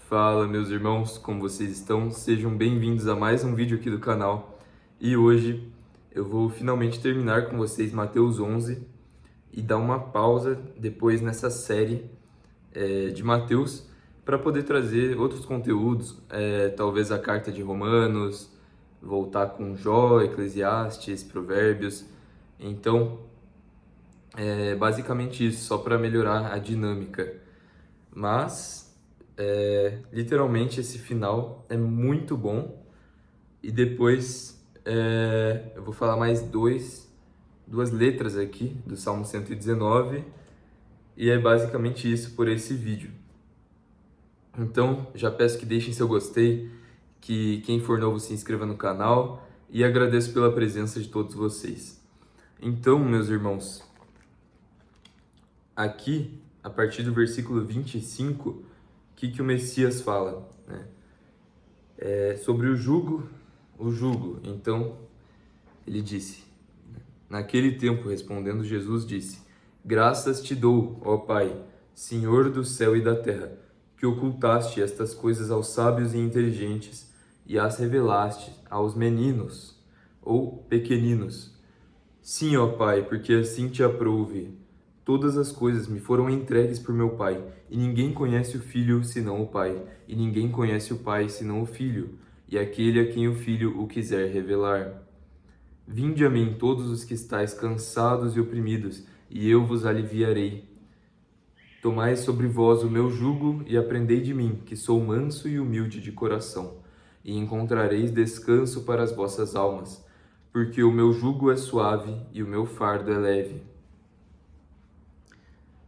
Fala, meus irmãos, como vocês estão? Sejam bem-vindos a mais um vídeo aqui do canal. E hoje eu vou finalmente terminar com vocês Mateus 11 e dar uma pausa depois nessa série de Mateus para poder trazer outros conteúdos, talvez a carta de Romanos, voltar com Jó, Eclesiastes, Provérbios. Então, é basicamente isso, só para melhorar a dinâmica. Mas literalmente esse final é muito bom. E depois eu vou falar mais duas letras aqui do Salmo 119. E é basicamente isso por esse vídeo. Então já peço que deixem seu gostei, que quem for novo se inscreva no canal e agradeço pela presença de todos vocês. Então, meus irmãos, aqui a partir do versículo 25, o que o Messias fala, né? Sobre o jugo. Então, ele disse, naquele tempo, respondendo Jesus, disse: Graças te dou, ó Pai, Senhor do céu e da terra, que ocultaste estas coisas aos sábios e inteligentes e as revelaste aos meninos ou pequeninos. Sim, ó Pai, porque assim te aprouve. Todas as coisas me foram entregues por meu Pai, e ninguém conhece o Filho senão o Pai, e ninguém conhece o Pai senão o Filho, e aquele a quem o Filho o quiser revelar. Vinde a mim todos os que estáis cansados e oprimidos, e eu vos aliviarei. Tomai sobre vós o meu jugo e aprendei de mim, que sou manso e humilde de coração, e encontrareis descanso para as vossas almas, porque o meu jugo é suave e o meu fardo é leve.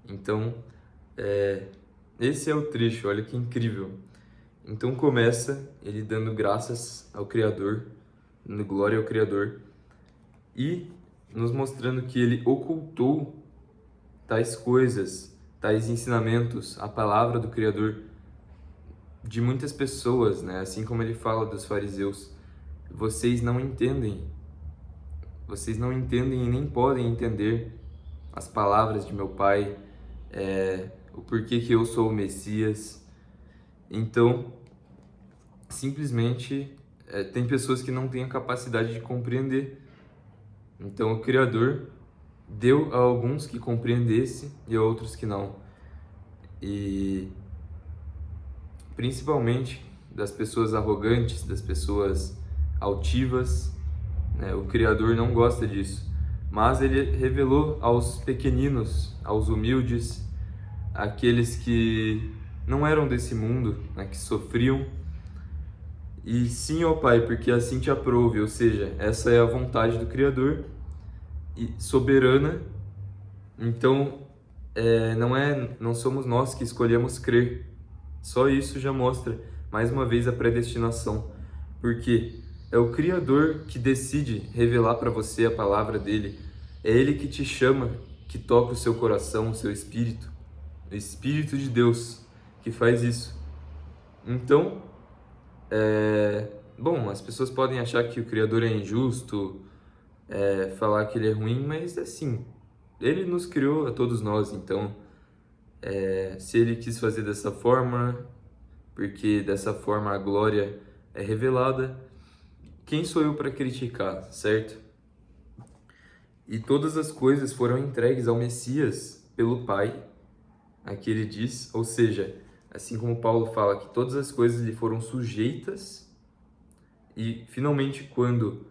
Então, esse é o trecho, olha que incrível. Então começa ele dando graças ao Criador, dando glória ao Criador, e nos mostrando que ele ocultou tais coisas, tais ensinamentos, a palavra do Criador de muitas pessoas, né? Assim como ele fala dos fariseus, vocês não entendem e nem podem entender as palavras de meu Pai, o porquê que eu sou o Messias. Então, simplesmente, tem pessoas que não têm a capacidade de compreender. Então, o Criador deu a alguns que compreendesse e a outros que não. E, principalmente, das pessoas arrogantes, das pessoas altivas, né? O Criador não gosta disso. Mas ele revelou aos pequeninos, aos humildes, aqueles que não eram desse mundo, né, que sofriam. E sim, ó Pai, porque assim te aprouve, ou seja, essa é a vontade do Criador e soberana. Então, não somos nós que escolhemos crer. Só isso já mostra, mais uma vez, a predestinação. Porque é o Criador que decide revelar para você a palavra dele. É Ele que te chama, que toca o seu coração, o seu espírito. O Espírito de Deus que faz isso. Então, bom, as pessoas podem achar que o Criador é injusto, falar que ele é ruim, mas assim, ele nos criou a todos nós, então se ele quis fazer dessa forma, porque dessa forma a glória é revelada, quem sou eu para criticar, certo? E todas as coisas foram entregues ao Messias pelo Pai, aqui ele diz, ou seja, assim como Paulo fala que todas as coisas lhe foram sujeitas, e finalmente quando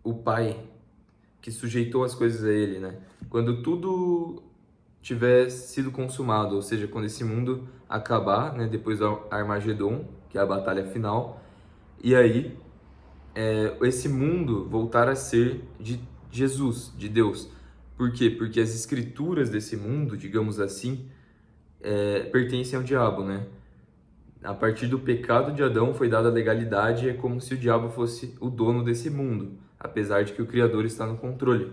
o Pai que sujeitou as coisas a ele, né? Quando tudo tiver sido consumado, ou seja, quando esse mundo acabar, né? Depois do Armagedon, que é a batalha final, e aí esse mundo voltar a ser de Jesus, de Deus. Por quê? Porque as escrituras desse mundo, digamos assim, pertencem ao diabo, né? A partir do pecado de Adão foi dada a legalidade, é como se o diabo fosse o dono desse mundo, apesar de que o Criador está no controle.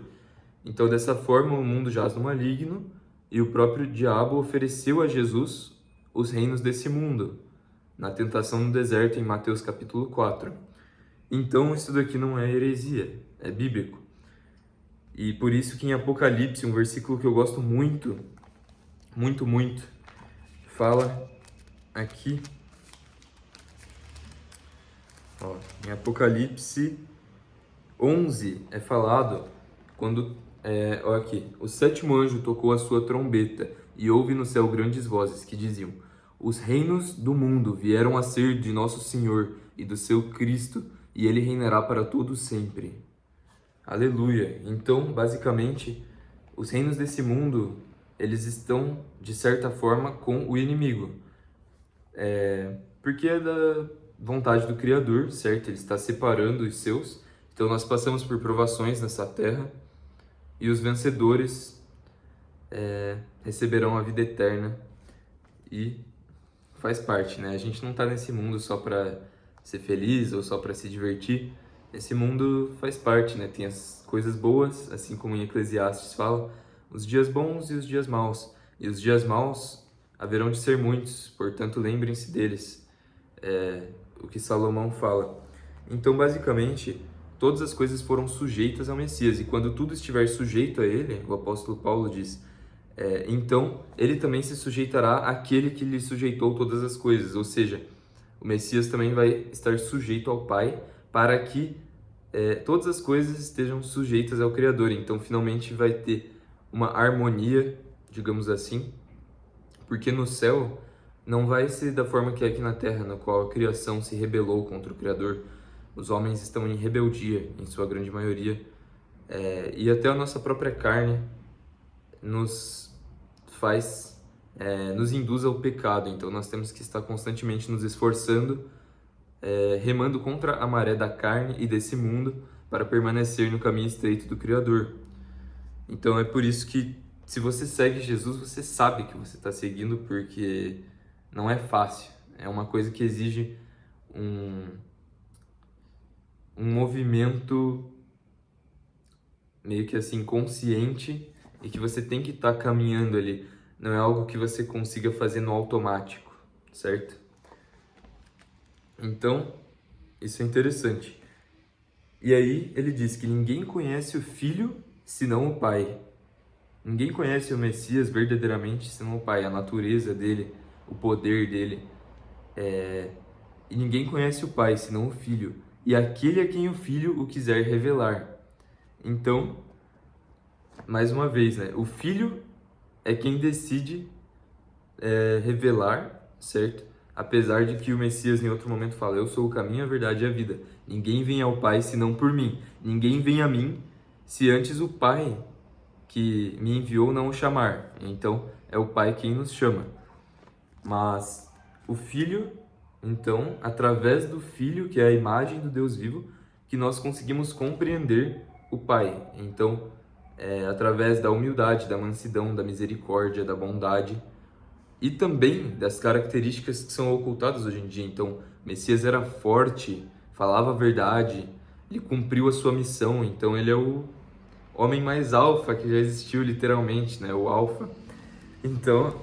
Então, dessa forma, o mundo jaz no maligno e o próprio diabo ofereceu a Jesus os reinos desse mundo, na tentação no deserto, em Mateus capítulo 4. Então, isso daqui não é heresia, é bíblico. E por isso que em Apocalipse, um versículo que eu gosto muito, muito, muito, fala aqui, ó, em Apocalipse 11 é falado quando, olha aqui, o sétimo anjo tocou a sua trombeta e houve no céu grandes vozes que diziam: os reinos do mundo vieram a ser de nosso Senhor e do seu Cristo, e ele reinará para todo sempre. Aleluia! Então, basicamente, os reinos desse mundo, eles estão, de certa forma, com o inimigo. Porque é da vontade do Criador, certo? Ele está separando os seus. Então, nós passamos por provações nessa terra, e os vencedores receberão a vida eterna. E faz parte, né? A gente não está nesse mundo só para ser feliz ou só para se divertir. Esse mundo faz parte, né? Tem as coisas boas, assim como em Eclesiastes fala, os dias bons e os dias maus. E os dias maus haverão de ser muitos, portanto lembrem-se deles. O que Salomão fala. Então, basicamente, todas as coisas foram sujeitas ao Messias. E quando tudo estiver sujeito a ele, o apóstolo Paulo diz, então ele também se sujeitará àquele que lhe sujeitou todas as coisas. Ou seja, o Messias também vai estar sujeito ao Pai para que todas as coisas estejam sujeitas ao Criador. Então, finalmente vai ter uma harmonia, digamos assim, porque no céu não vai ser da forma que é aqui na Terra, na qual a criação se rebelou contra o Criador. Os homens estão em rebeldia, em sua grande maioria, e até a nossa própria carne nos induz ao pecado. Então nós temos que estar constantemente nos esforçando, remando contra a maré da carne e desse mundo para permanecer no caminho estreito do Criador. Então é por isso que, se você segue Jesus, você sabe que você está seguindo, porque não é fácil. É uma coisa que exige um movimento meio que assim consciente, e que você tem que estar caminhando ali. Não é algo que você consiga fazer no automático, certo? Então, isso é interessante. E aí ele diz que ninguém conhece o Filho senão o Pai. Ninguém conhece o Messias verdadeiramente senão o Pai, a natureza dele, o poder dele. E ninguém conhece o Pai senão o Filho, e aquele a quem o Filho o quiser revelar. Então, mais uma vez, né? O Filho é quem decide revelar, certo? Apesar de que o Messias em outro momento fala: eu sou o caminho, a verdade e a vida. Ninguém vem ao Pai senão por mim. Ninguém vem a mim se antes o Pai que me enviou não o chamar. Então, é o Pai quem nos chama. Mas o Filho, então, através do Filho, que é a imagem do Deus vivo, que nós conseguimos compreender o Pai. Então, através da humildade, da mansidão, da misericórdia, da bondade, e também das características que são ocultadas hoje em dia. Então, Messias era forte, falava a verdade, ele cumpriu a sua missão. Então, ele é o homem mais alfa que já existiu, literalmente, né? O alfa. Então,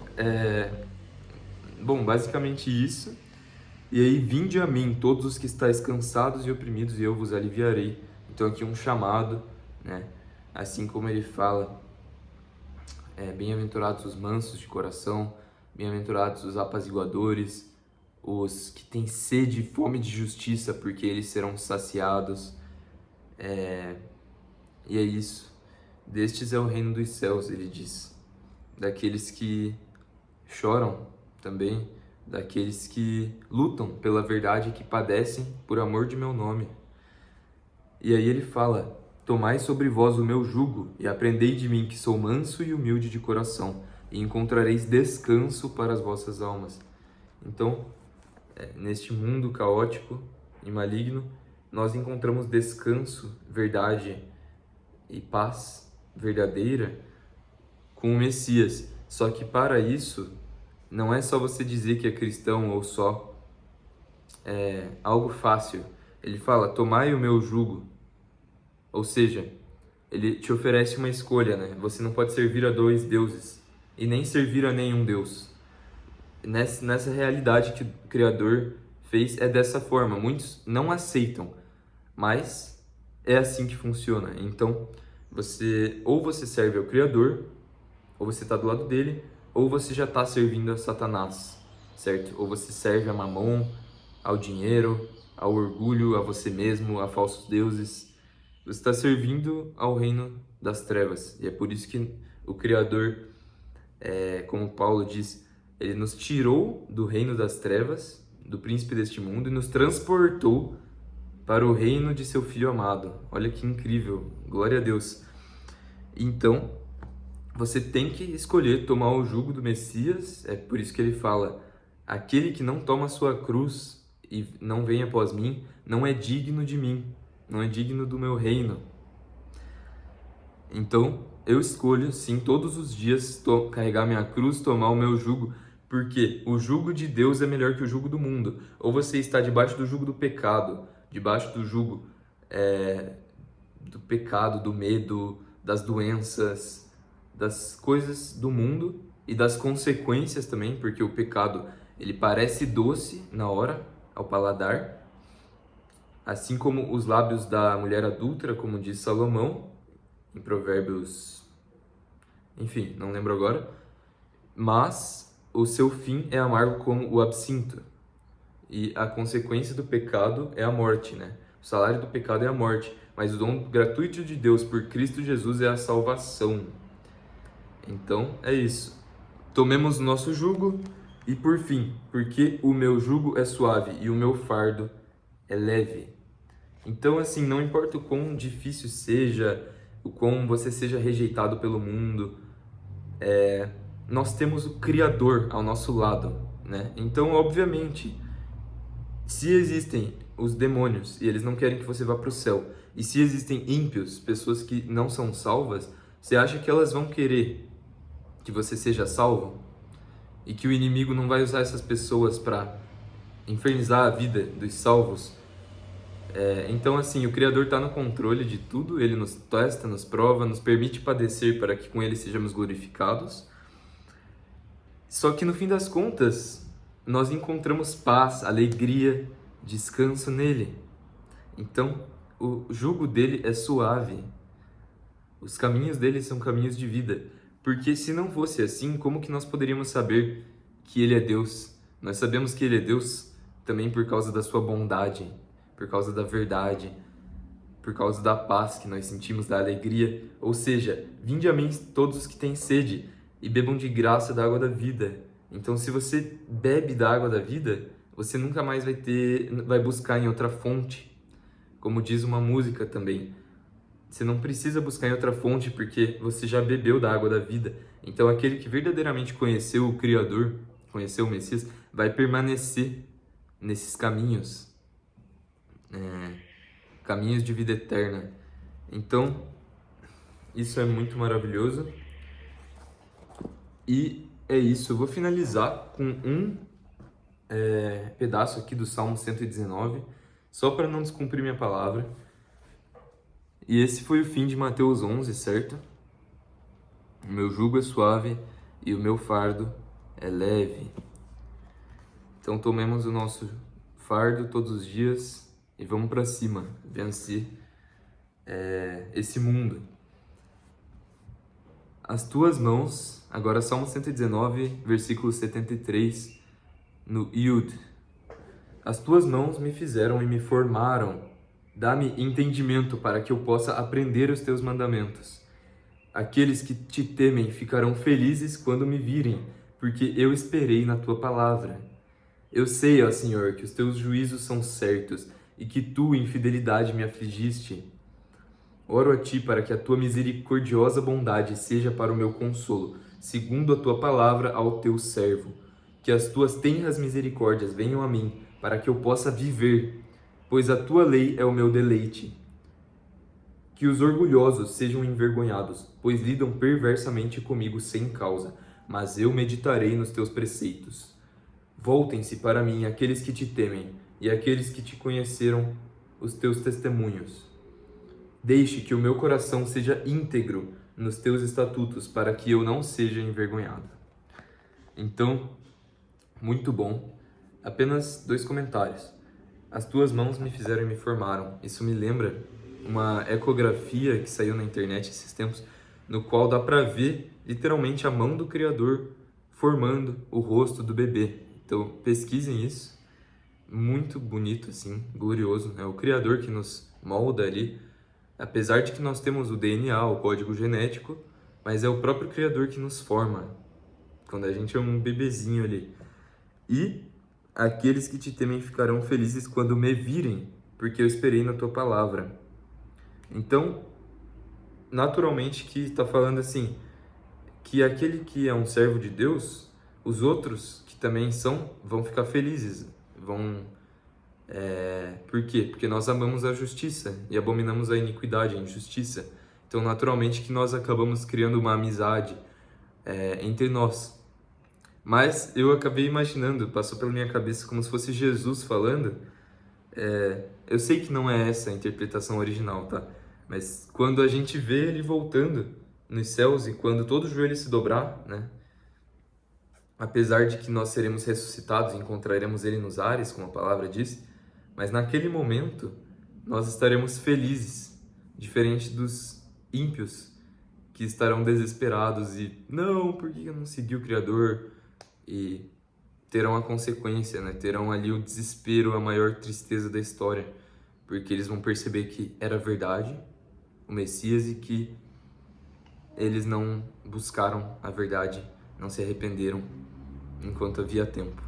bom, basicamente isso. E aí, vinde a mim, todos os que estáis cansados e oprimidos, e eu vos aliviarei. Então, aqui um chamado, né? Assim como ele fala, bem-aventurados os mansos de coração, bem-aventurados os apaziguadores, os que têm sede e fome de justiça, porque eles serão saciados. E é isso. Destes é o reino dos céus, ele diz. Daqueles que choram também, daqueles que lutam pela verdade e que padecem por amor de meu nome. E aí ele fala: tomai sobre vós o meu jugo e aprendei de mim, que sou manso e humilde de coração, e encontrareis descanso para as vossas almas. Então, neste mundo caótico e maligno, nós encontramos descanso, verdade e paz verdadeira com o Messias. Só que para isso, não é só você dizer que é cristão ou só algo fácil. Ele fala: tomai o meu jugo. Ou seja, ele te oferece uma escolha, né? Você não pode servir a dois deuses e nem servir a nenhum Deus. Nessa realidade que o Criador fez, é dessa forma. Muitos não aceitam, mas é assim que funciona. Então, ou você serve ao Criador, ou você está do lado dele, ou você já está servindo a Satanás. certo? Ou você serve a Mamon, ao dinheiro, ao orgulho, a você mesmo, a falsos deuses. Você está servindo ao reino das trevas. E é por isso que o Criador, como Paulo diz, ele nos tirou do reino das trevas, do príncipe deste mundo, e nos transportou para o reino de seu Filho amado. Olha que incrível, glória a Deus. Então, você tem que escolher tomar o jugo do Messias, é por isso que ele fala: aquele que não toma a sua cruz e não vem após mim, não é digno de mim, não é digno do meu reino. Então, eu escolho, sim, todos os dias carregar minha cruz, tomar o meu jugo, porque o jugo de Deus é melhor que o jugo do mundo. Ou você está debaixo do jugo do pecado, debaixo do jugo do pecado, do medo, das doenças, das coisas do mundo e das consequências também, porque o pecado, ele parece doce na hora, ao paladar, assim como os lábios da mulher adúltera, como diz Salomão, em Provérbios, enfim, não lembro agora, mas o seu fim é amargo como o absinto. E a consequência do pecado é a morte, né? O salário do pecado é a morte, mas o dom gratuito de Deus por Cristo Jesus é a salvação. Então, é isso. Tomemos o nosso jugo e, por fim, porque o meu jugo é suave e o meu fardo é leve. Então, assim, não importa o quão difícil seja, o quão você seja rejeitado pelo mundo, nós temos o Criador ao nosso lado, né? Então, obviamente, se existem os demônios e eles não querem que você vá para o céu, e se existem ímpios, pessoas que não são salvas, você acha que elas vão querer que você seja salvo? E que o inimigo não vai usar essas pessoas para infernizar a vida dos salvos? Então, assim, o Criador está no controle de tudo, ele nos testa, nos prova, nos permite padecer para que com ele sejamos glorificados. Só que no fim das contas, nós encontramos paz, alegria, descanso nele. Então, o jugo dele é suave. Os caminhos dele são caminhos de vida. Porque se não fosse assim, como que nós poderíamos saber que ele é Deus? Nós sabemos que ele é Deus também por causa da sua bondade, por causa da verdade, por causa da paz que nós sentimos, da alegria. Ou seja, vinde a mim todos os que têm sede e bebam de graça da água da vida. Então, se você bebe da água da vida, você nunca mais vai buscar em outra fonte. Como diz uma música também, você não precisa buscar em outra fonte porque você já bebeu da água da vida. Então, aquele que verdadeiramente conheceu o Criador, conheceu o Messias, vai permanecer nesses caminhos, caminhos de vida eterna. Então, isso é muito maravilhoso. E é isso, eu vou finalizar com um pedaço aqui do Salmo 119, só para não descumprir minha palavra. E esse foi o fim de Mateus 11, certo? O meu jugo é suave e o meu fardo é leve. Então tomemos o nosso fardo todos os dias e vamos para cima, vencer esse mundo. As tuas mãos, agora Salmo 119, versículo 73, no Yud. As tuas mãos me fizeram e me formaram. Dá-me entendimento para que eu possa aprender os teus mandamentos. Aqueles que te temem ficarão felizes quando me virem, porque eu esperei na tua palavra. Eu sei, ó Senhor, que os teus juízos são certos e que tu, em fidelidade, me afligiste. Oro a ti para que a tua misericordiosa bondade seja para o meu consolo, segundo a tua palavra ao teu servo. Que as tuas tenras misericórdias venham a mim, para que eu possa viver, pois a tua lei é o meu deleite. Que os orgulhosos sejam envergonhados, pois lidam perversamente comigo sem causa, mas eu meditarei nos teus preceitos. Voltem-se para mim aqueles que te temem e aqueles que te conheceram os teus testemunhos. Deixe que o meu coração seja íntegro nos teus estatutos, para que eu não seja envergonhado. Então, muito bom. Apenas 2 comentários. As tuas mãos me fizeram e me formaram. Isso me lembra uma ecografia que saiu na internet esses tempos, no qual dá para ver literalmente a mão do Criador formando o rosto do bebê. Então, pesquisem isso. Muito bonito, assim, glorioso. É o Criador que nos molda ali. Apesar de que nós temos o DNA, o código genético, mas é o próprio Criador que nos forma. Quando a gente é um bebezinho ali. E aqueles que te temem ficarão felizes quando me virem, porque eu esperei na tua palavra. Então, naturalmente que está falando assim, que aquele que é um servo de Deus, os outros que também são, vão ficar felizes. Por quê? Porque nós amamos a justiça e abominamos a iniquidade, a injustiça. Então, naturalmente que nós acabamos criando uma amizade entre nós. Mas eu acabei imaginando, passou pela minha cabeça como se fosse Jesus falando. Eu sei que não é essa a interpretação original, tá? Mas quando a gente vê ele voltando nos céus e quando todo joelho se dobrar, né? Apesar de que nós seremos ressuscitados e encontraremos ele nos ares, como a palavra diz, mas naquele momento nós estaremos felizes, diferente dos ímpios que estarão desesperados e não, por que eu não segui o Criador? E terão a consequência, né? Terão ali o desespero, a maior tristeza da história, porque eles vão perceber que era verdade o Messias e que eles não buscaram a verdade, não se arrependeram enquanto havia tempo.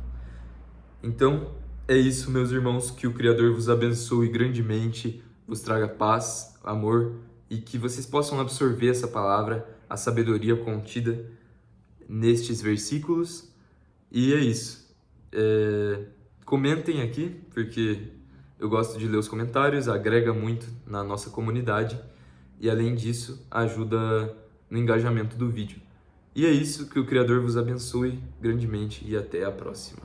Então, é isso, meus irmãos, que o Criador vos abençoe grandemente, vos traga paz, amor e que vocês possam absorver essa palavra, a sabedoria contida nestes versículos. E é isso. Comentem aqui, porque eu gosto de ler os comentários, agrega muito na nossa comunidade e, além disso, ajuda no engajamento do vídeo. E é isso, que o Criador vos abençoe grandemente e até a próxima.